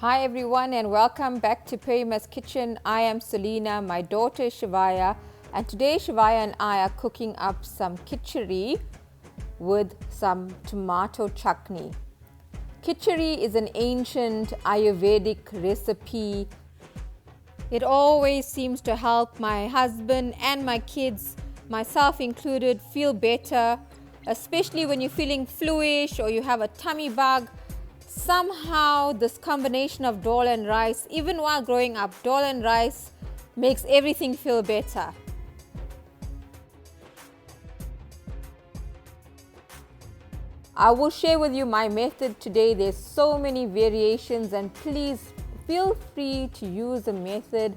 Hi everyone and welcome back to Perima's Kitchen. I am Selena, my daughter is Shivaya, and today Shivaya and I are cooking up some kitchari with some tomato chutney. Kitchari is an ancient Ayurvedic recipe. It always seems to help my husband and my kids, myself included, feel better, especially when you're feeling fluish or you have a tummy bug. Somehow this combination of dal and rice, even while growing up, dal and rice makes everything feel better. I will share with you my method today. There's so many variations, and please feel free to use a method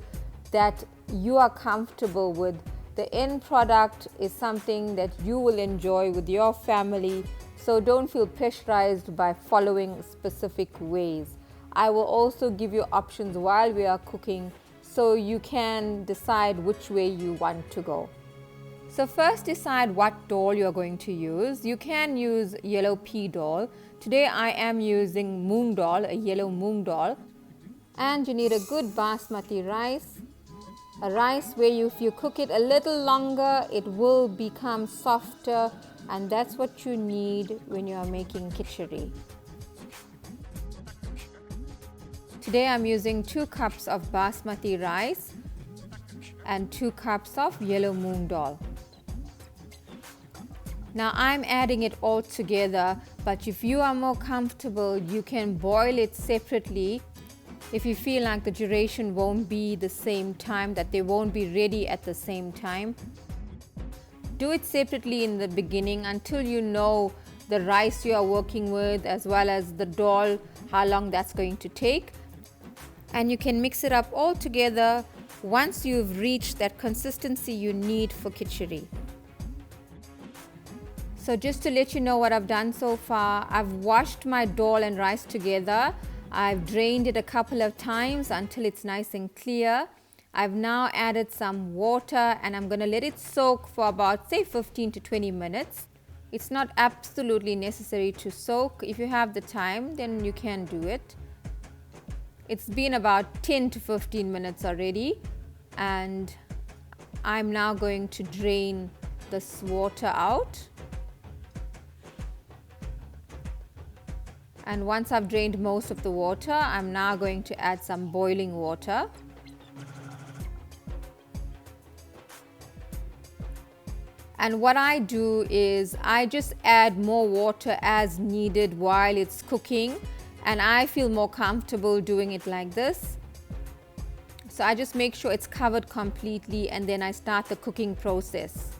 that you are comfortable with. The end product is something that you will enjoy with your family. So don't feel pressurized by following specific ways. I will also give you options while we are cooking so you can decide which way you want to go. So first decide what dal you are going to use. You can use yellow pea dal. Today I am using moong dal, a yellow moong dal. And you need a good basmati rice. A rice where if you cook it a little longer, it will become softer, and that's what you need when you are making kitchari. Today I'm using 2 cups of basmati rice and 2 cups of yellow moong dal. Now I'm adding it all together, but if you are more comfortable, you can boil it separately. If you feel like the duration won't be the same time, that they won't be ready at the same time, do it separately in the beginning until you know the rice you are working with as well as the dal, how long that's going to take. And you can mix it up all together once you've reached that consistency you need for kitchari. So just to let you know what I've done so far, I've washed my dal and rice together. I've drained it a couple of times until it's nice and clear. I've now added some water and I'm going to let it soak for about say 15 to 20 minutes. It's not absolutely necessary to soak. If you have the time, then you can do it. It's been about 10 to 15 minutes already, and I'm now going to drain this water out. And once I've drained most of the water, I'm now going to add some boiling water. And what I do is I just add more water as needed while it's cooking, and I feel more comfortable doing it like this. So I just make sure it's covered completely and then I start the cooking process.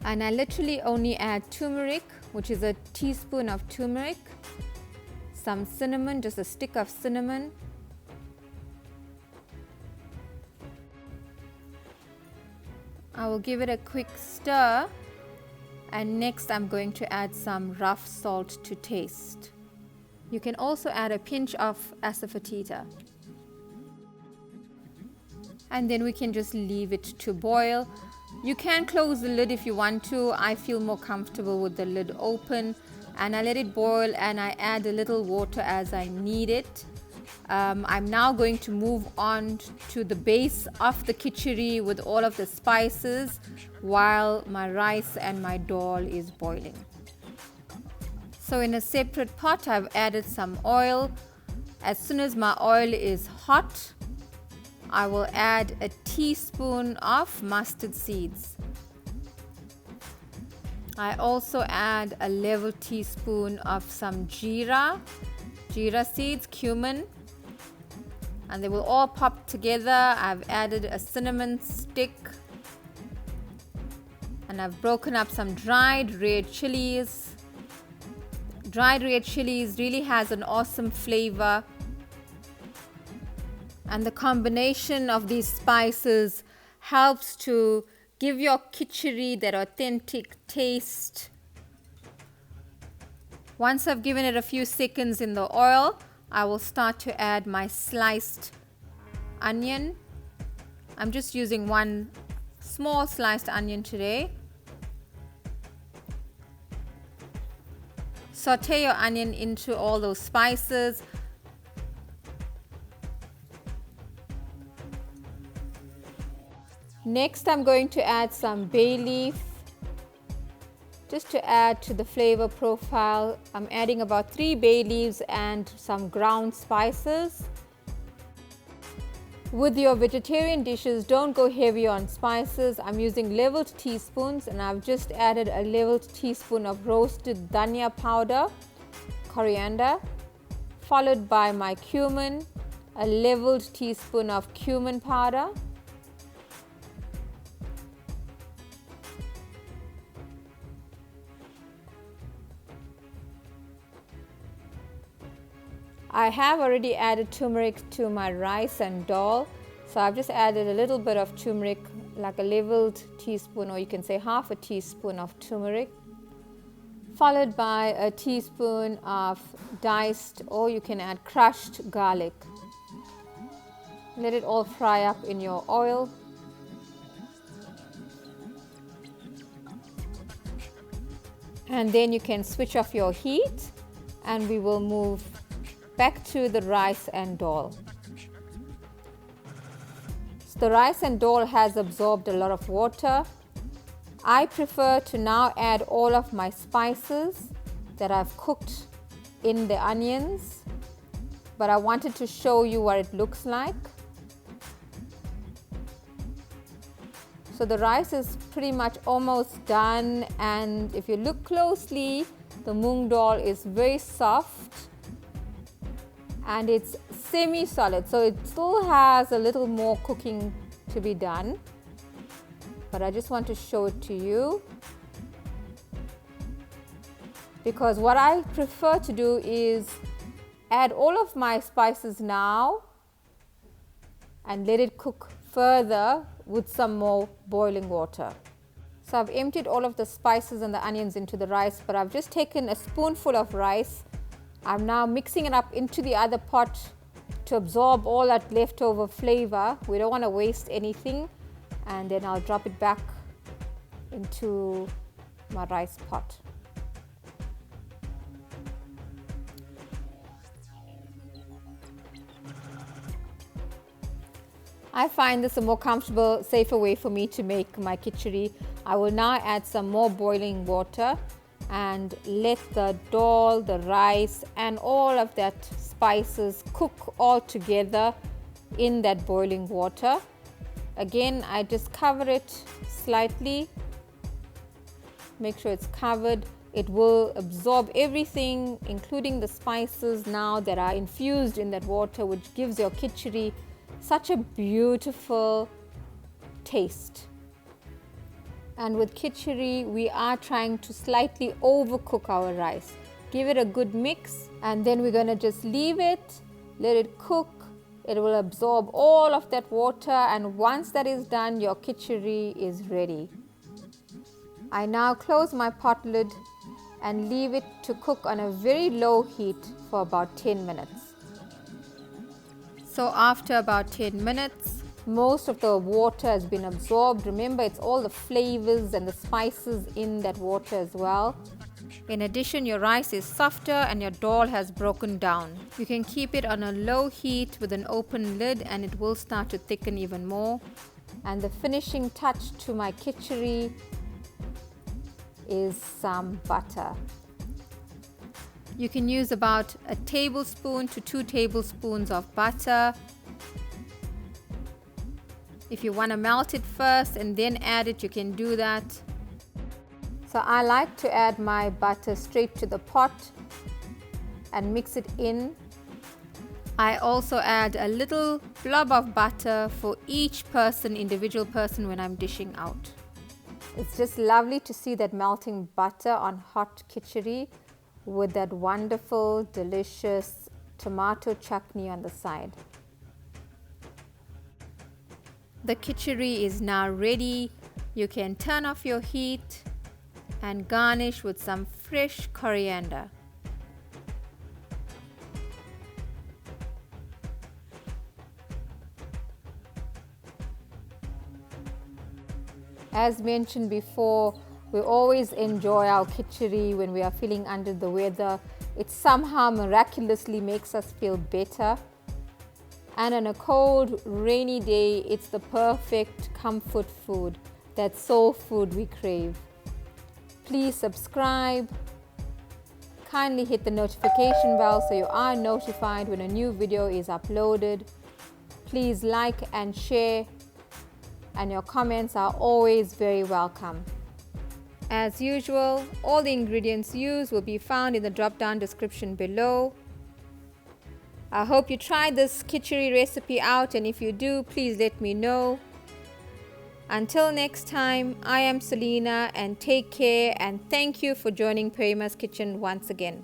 And I literally only add turmeric, which is a teaspoon of turmeric, some cinnamon, just a stick of cinnamon, I will give it a quick stir, and next I'm going to add some rough salt to taste. You can also add a pinch of asafoetida. And then we can just leave it to boil. You can close the lid if you want to. I feel more comfortable with the lid open, and I let it boil and I add a little water as I need it. I'm now going to move on to the base of the kitchari with all of the spices while my rice and my dal is boiling. So in a separate pot I've added some oil. As soon as my oil is hot, I will add a teaspoon of mustard seeds. I also add a level teaspoon of some jeera seeds, cumin, and they will all pop together. I've added a cinnamon stick, and I've broken up some dried red chilies. Dried red chilies really has an awesome flavor. And the combination of these spices helps to give your kitchari that authentic taste. Once I've given it a few seconds in the oil, I will start to add my sliced onion. I'm just using one small sliced onion today. Saute your onion into all those spices. Next, I'm going to add some bay leaf just to add to the flavor profile. I'm adding about 3 bay leaves and some ground spices. With your vegetarian dishes, don't go heavy on spices. I'm using leveled teaspoons, and I've just added a leveled teaspoon of roasted dhania powder, coriander, followed by my cumin, a leveled teaspoon of cumin powder, I have already added turmeric to my rice and dal, so I've just added a little bit of turmeric, like a leveled teaspoon, or you can say half a teaspoon of turmeric, followed by a teaspoon of diced, or you can add crushed garlic. Let it all fry up in your oil. And then you can switch off your heat, and we will move back to the rice and dal. So the rice and dal has absorbed a lot of water. I prefer to now add all of my spices that I've cooked in the onions, but I wanted to show you what it looks like. So the rice is pretty much almost done, and if you look closely, the moong dal is very soft and it's semi-solid, so it still has a little more cooking to be done, but I just want to show it to you, because what I prefer to do is add all of my spices now and let it cook further with some more boiling water. So I've emptied all of the spices and the onions into the rice, but I've just taken a spoonful of rice. I'm now mixing it up into the other pot to absorb all that leftover flavor. We don't want to waste anything, and then I'll drop it back into my rice pot. I find this a more comfortable, safer way for me to make my kitchari. I will now add some more boiling water and let the dal, the rice and all of that spices cook all together in that boiling water. Again, I just cover it slightly, make sure it's covered. It will absorb everything, including the spices now that are infused in that water, which gives your kitchari such a beautiful taste. And with kitchari, we are trying to slightly overcook our rice. Give it a good mix, and then we're going to just leave it, let it cook. It will absorb all of that water, and once that is done, your kitchari is ready. I now close my pot lid and leave it to cook on a very low heat for about 10 minutes. So after about 10 minutes, most of the water has been absorbed. Remember, it's all the flavors and the spices in that water as well. In addition, your rice is softer and your dal has broken down. You can keep it on a low heat with an open lid and it will start to thicken even more. And the finishing touch to my kitchari is some butter. You can use about a tablespoon to 2 tablespoons of butter. If you want to melt it first and then add it, you can do that. So I like to add my butter straight to the pot and mix it in. I also add a little blob of butter for each person, individual person, when I'm dishing out. It's just lovely to see that melting butter on hot kitchari with that wonderful, delicious tomato chutney on the side. The kitchari is now ready. You can turn off your heat and garnish with some fresh coriander. As mentioned before, We always enjoy our kitchari when we are feeling under the weather. It somehow miraculously makes us feel better. And on a cold, rainy day, it's the perfect comfort food, that soul food we crave. Please subscribe. Kindly hit the notification bell so you are notified when a new video is uploaded. Please like and share, and your comments are always very welcome. As usual, all the ingredients used will be found in the drop-down description below. I hope you try this kitchari recipe out, and if you do, please let me know. Until next time, I am Selena, and take care, and thank you for joining Perima's Kitchen once again.